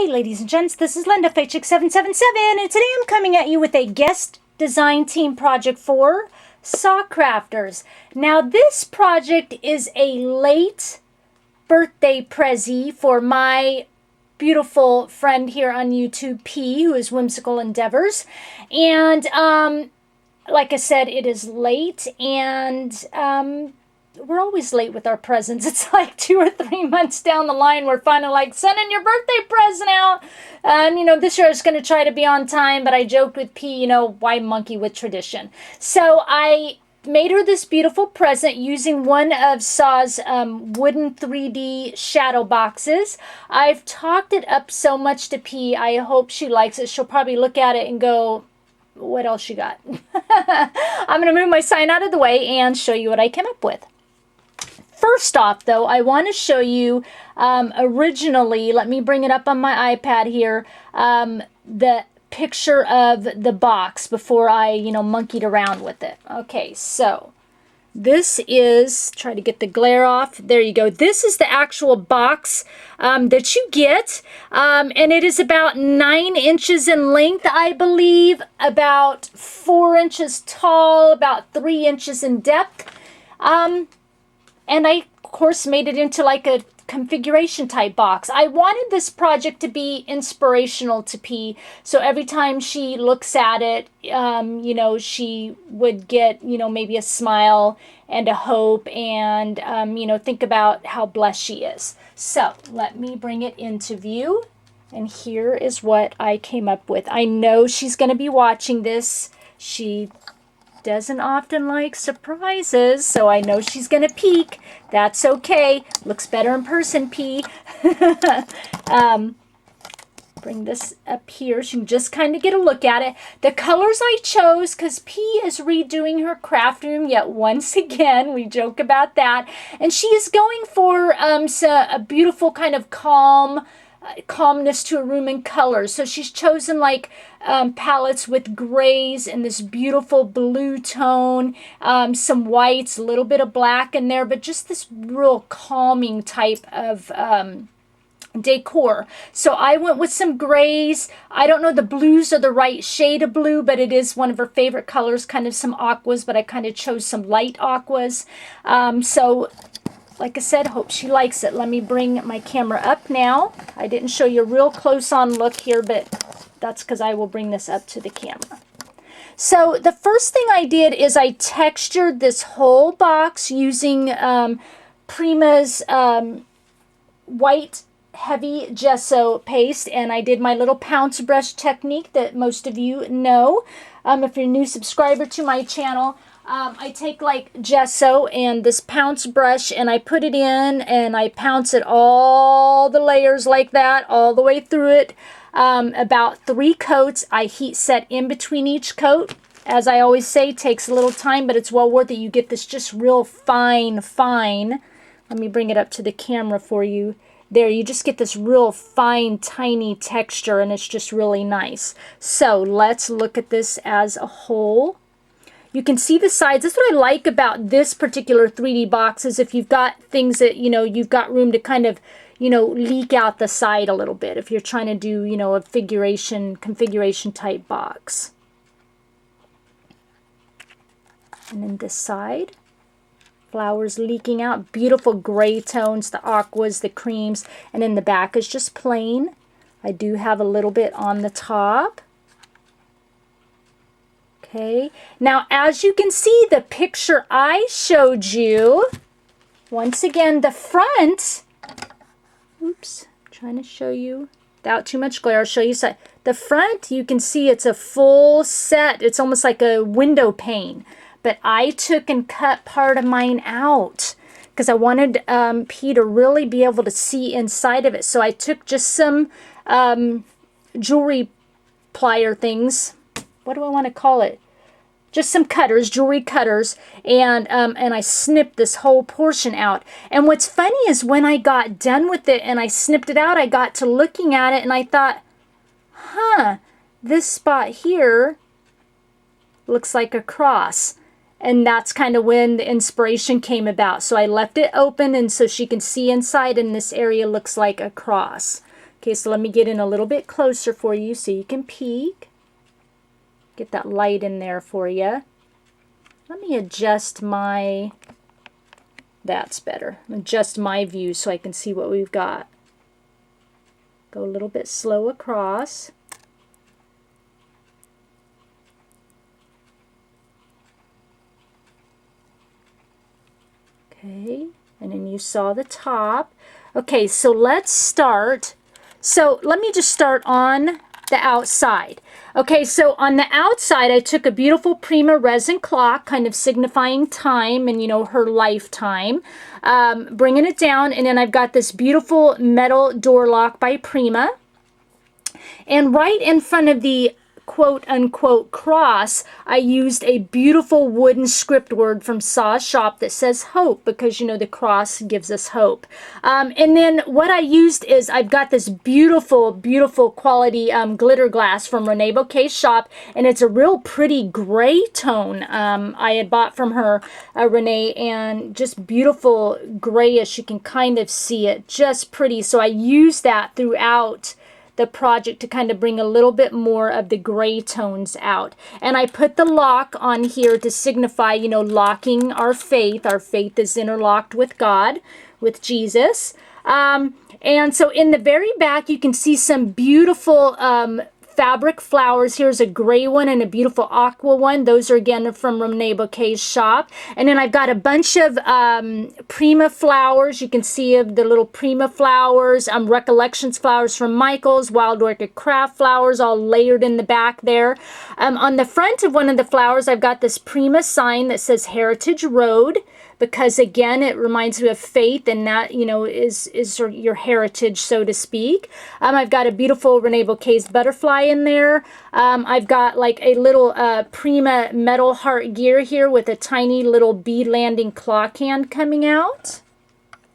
Hey ladies and gents, this is Linda Chic777 and today I'm coming at you with a guest design team project for Sacrafters. Now this project is a late birthday prezi for my beautiful friend here on YouTube, P, who is Whimsical Endeavors. And like I said, it is late and we're always late with our presents. It's like 2 or 3 months down the line, we're finally like sending your birthday present out. And, this year I was going to try to be on time, but I joked with P, why monkey with tradition? So I made her this beautiful present using one of Saw's wooden 3D shadow boxes. I've talked it up so much to P. I hope she likes it. She'll probably look at it and go, what else you got? I'm going to move my sign out of the way and show you what I came up with. First off, though, I want to show you originally, let me bring it up on my iPad here, the picture of the box before I, monkeyed around with it. Okay, so this is, try to get the glare off. There you go. This is the actual box that you get, and it is about 9 inches in length, I believe, about 4 inches tall, about 3 inches in depth. And I, of course, made it into like a configuration type box. I wanted this project to be inspirational to P, so every time she looks at it, she would get, maybe a smile and a hope and, think about how blessed she is. So let me bring it into view, and here is what I came up with. I know she's going to be watching this. She doesn't often like surprises, so I know she's gonna peek. That's okay. Looks better in person, P. Bring this up here so you can just kind of get a look at it. The colors I chose, because P is redoing her craft room yet once again. We joke about that. And she is going for a beautiful kind of calmness to a room in colors. So she's chosen like palettes with grays and this beautiful blue tone, some whites, a little bit of black in there, but just this real calming type of decor. So I went with some grays. I don't know the blues are the right shade of blue, but it is one of her favorite colors, kind of some aquas, but I kind of chose some light aquas. So like I said, hope she likes it. Let me bring my camera up now. I didn't show you a real close-on look here, but that's because I will bring this up to the camera. So the first thing I did is I textured this whole box using Prima's white heavy gesso paste, and I did my little pounce brush technique that most of you know. If you're a new subscriber to my channel, I take like gesso and this pounce brush and I put it in and I pounce it all the layers like that, all the way through it. About 3 coats. I heat set in between each coat. As I always say, takes a little time, but it's well worth it. You get this just real fine. Let me bring it up to the camera for you. There, you just get this real fine, tiny texture, and it's just really nice. So let's look at this as a whole. You can see the sides. That's what I like about this particular 3D box, is if you've got things that, you've got room to kind of, leak out the side a little bit if you're trying to do, a configuration type box. And then this side, flowers leaking out, beautiful gray tones, the aquas, the creams, and then the back is just plain. I do have a little bit on the top. Okay, now as you can see, the picture I showed you, once again, the front, oops, trying to show you without too much glare, I'll show you side. The front, you can see it's a full set. It's almost like a window pane, but I took and cut part of mine out because I wanted P to really be able to see inside of it. So I took just some jewelry plier things. What do I want to call it? Just some cutters, jewelry cutters, and I snipped this whole portion out. And what's funny is when I got done with it and I snipped it out, I got to looking at it and I thought, this spot here looks like a cross. And that's kind of when the inspiration came about. So I left it open and so she can see inside, and this area looks like a cross. Okay, so let me get in a little bit closer for you so you can peek. Get that light in there for you. Let me adjust my, that's better. Adjust my view so I can see what we've got. Go a little bit slow across. Okay, and then you saw the top. Okay, so let's start. So let me just start on the outside. Okay, so on the outside, I took a beautiful Prima resin clock, kind of signifying time and, you know, her lifetime. Bringing it down, and then I've got this beautiful metal door lock by Prima. And right in front of the quote-unquote cross, I used a beautiful wooden script word from Saw's shop that says hope, because, you know, the cross gives us hope. And then what I used is I've got this beautiful, beautiful quality glitter glass from Renee Bouquet's shop, and it's a real pretty gray tone I had bought from her, Renee, and just beautiful grayish. You can kind of see it, just pretty. So I used that throughout the project to kind of bring a little bit more of the gray tones out. And I put the lock on here to signify, you know, locking our faith. Our faith is interlocked with God, with Jesus. And so in the very back, you can see some beautiful fabric flowers. Here's a gray one and a beautiful aqua one. Those are again from Renee Bouquet's shop. And then I've got a bunch of Prima flowers. You can see of the little Prima flowers, Recollections flowers from Michael's, Wild Orchid Craft flowers all layered in the back there. On the front of one of the flowers, I've got this Prima sign that says Heritage Road, because again, it reminds me of faith, and that, you know, is your heritage, so to speak. I've got a beautiful Renee Bouquet's butterfly in there. I've got like a little Prima metal heart gear here with a tiny little bead landing clock hand coming out.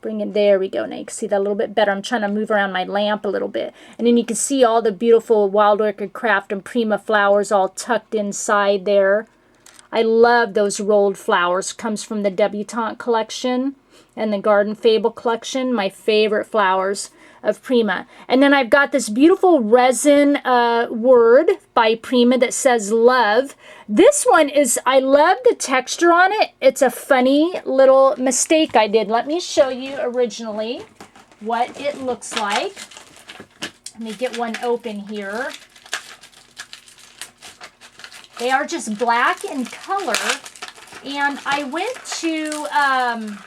Bring it, there we go. Now you can see that a little bit better. I'm trying to move around my lamp a little bit. And then you can see all the beautiful Wild Orchid Craft and Prima flowers all tucked inside there. I love those rolled flowers. Comes from the Debutante collection and the Garden Fable collection. My favorite flowers of Prima. And then I've got this beautiful resin word by Prima that says love. This one is, I love the texture on it. It's a funny little mistake I did. Let me show you originally what it looks like. Let me get one open here. They are just black in color, and I went to, I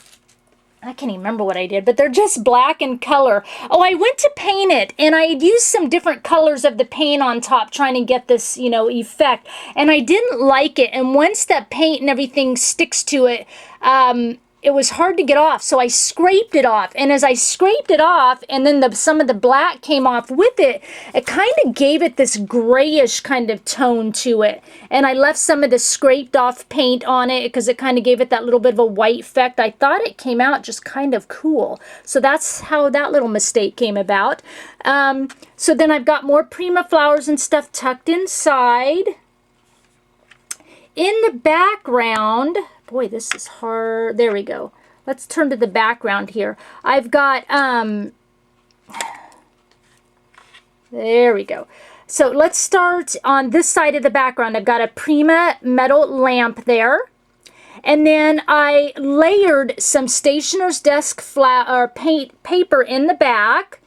can't even remember what I did, but they're just black in color. Oh, I went to paint it, and I used some different colors of the paint on top trying to get this, you know, effect, and I didn't like it, and once that paint and everything sticks to it, it was hard to get off, so I scraped it off. And as I scraped it off, and then some of the black came off with it, it kind of gave it this grayish kind of tone to it. And I left some of the scraped off paint on it because it kind of gave it that little bit of a white effect. I thought it came out just kind of cool. So that's how that little mistake came about. So then I've got more Prima flowers and stuff tucked inside. In the background, boy, this is hard. There we go. Let's turn to the background here. I've got, there we go. So let's start on this side of the background. I've got a Prima metal lamp there. And then I layered some Stationer's Desk paper in the back,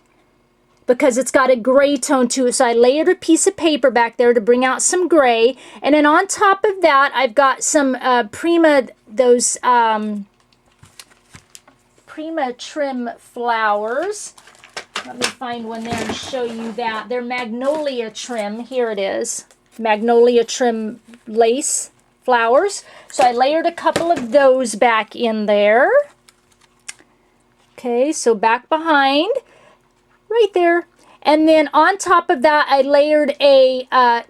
because it's got a gray tone to it. So I layered a piece of paper back there to bring out some gray. And then on top of that, I've got some Prima, those Prima trim flowers. Let me find one there and show you that. They're magnolia trim. Here it is. Magnolia trim lace flowers. So I layered a couple of those back in there. Okay, so back behind. Right there. And then on top of that, I layered a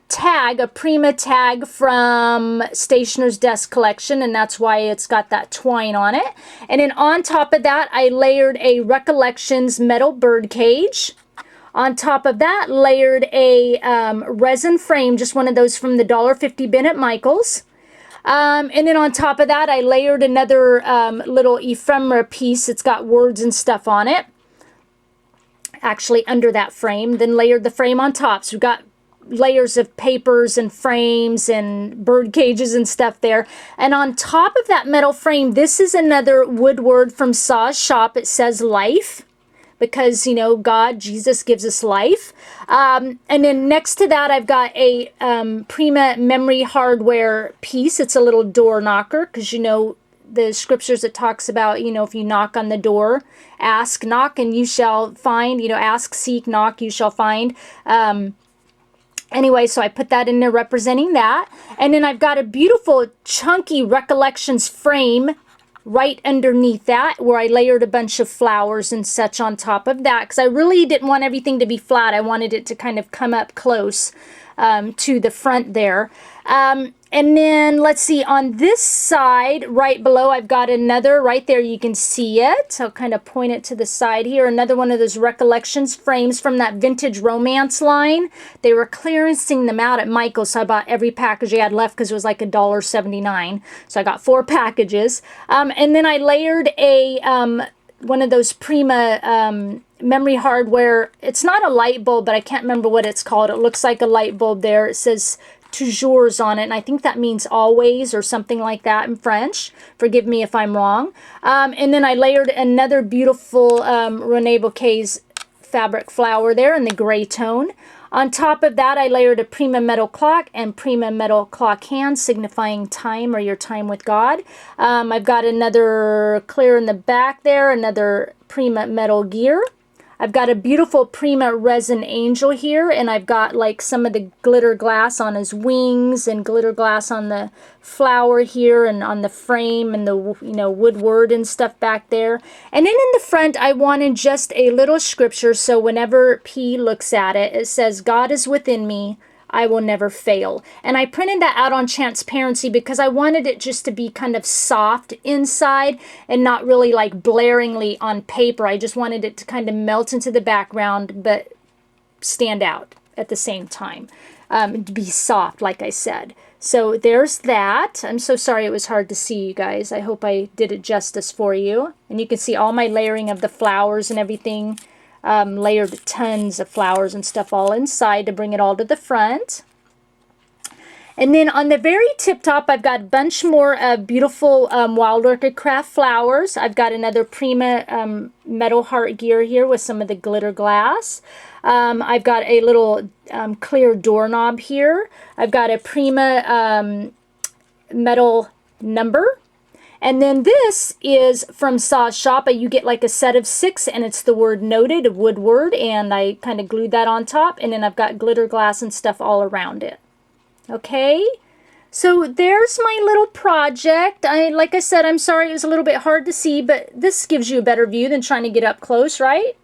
tag, a Prima tag from Stationer's Desk collection, and that's why it's got that twine on it. And then on top of that, I layered a Recollections metal bird cage. On top of that, layered a resin frame, just one of those from the $1.50 bin at Michael's. And then on top of that, I layered another little ephemera piece. It's got words and stuff on it. actually under that frame, then layered the frame on top. So we've got layers of papers and frames and bird cages and stuff there. And on top of that metal frame, this is another wood word from Saw's shop. It says life, because, you know, God, Jesus gives us life. And then next to that, I've got a Prima memory hardware piece. It's a little door knocker, because, you know, the scriptures, it talks about, you know, if you knock on the door, ask, knock, and you shall find. You know, ask, seek, knock, you shall find. Anyway, so I put that in there representing that. And then I've got a beautiful chunky Recollections frame right underneath that, where I layered a bunch of flowers and such on top of that, because I really didn't want everything to be flat. I wanted it to kind of come up close to the front there. And then let's see, on this side right below, I've got another right there. You can see it. I'll kind of point it to the side here. Another one of those Recollections frames from that Vintage Romance line. They were clearancing them out at Michael's, so I bought every package they had left, because it was like $1.79. So I got 4 packages. And then I layered a one of those Prima memory hardware. It's not a light bulb, but I can't remember what it's called. It looks like a light bulb there. It says toujours on it, and I think that means always or something like that in French. Forgive me if I'm wrong. And then I layered another beautiful Rene Bouquet's fabric flower there in the gray tone. On top of that, I layered a Prima metal clock and Prima metal clock hand, signifying time or your time with God. I've got another clear in the back there, another Prima metal gear. I've got a beautiful Prima resin angel here, and I've got like some of the glitter glass on his wings and glitter glass on the flower here and on the frame and the, you know, woodward and stuff back there. And then in the front, I wanted just a little scripture, so whenever P looks at it, it says, God is within me, I will never fail. And I printed that out on transparency because I wanted it just to be kind of soft inside and not really like blaringly on paper. I just wanted it to kind of melt into the background but stand out at the same time. To be soft, like I said. So there's that. I'm so sorry it was hard to see, you guys. I hope I did it justice for you. And you can see all my layering of the flowers and everything. Layered tons of flowers and stuff all inside to bring it all to the front. And then on the very tip top, I've got a bunch more beautiful Wild Orchid Craft flowers. I've got another Prima metal heart gear here with some of the glitter glass. I've got a little clear doorknob here. I've got a Prima metal number. And then this is from Saw's shop. You get like a set of 6, and it's the word noted, a wood word, and I kind of glued that on top, and then I've got glitter glass and stuff all around it. Okay, so there's my little project. Like I said, I'm sorry it was a little bit hard to see, but this gives you a better view than trying to get up close, right?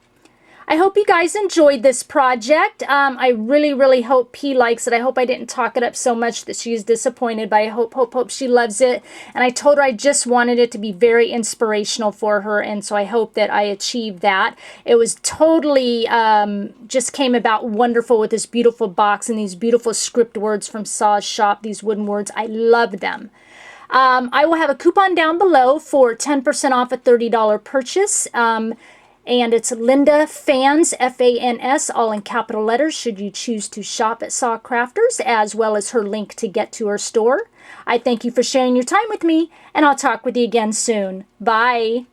I hope you guys enjoyed this project. I really, really hope P likes it. I hope I didn't talk it up so much that she's disappointed, but I hope she loves it. And I told her I just wanted it to be very inspirational for her, and so I hope that I achieved that. It was totally, just came about wonderful with this beautiful box and these beautiful script words from Saw's shop, these wooden words. I love them. I will have a coupon down below for 10% off a $30 purchase. And it's Linda Fans, F-A-N-S, all in capital letters, should you choose to shop at Sacrafters, as well as her link to get to her store. I thank you for sharing your time with me, and I'll talk with you again soon. Bye.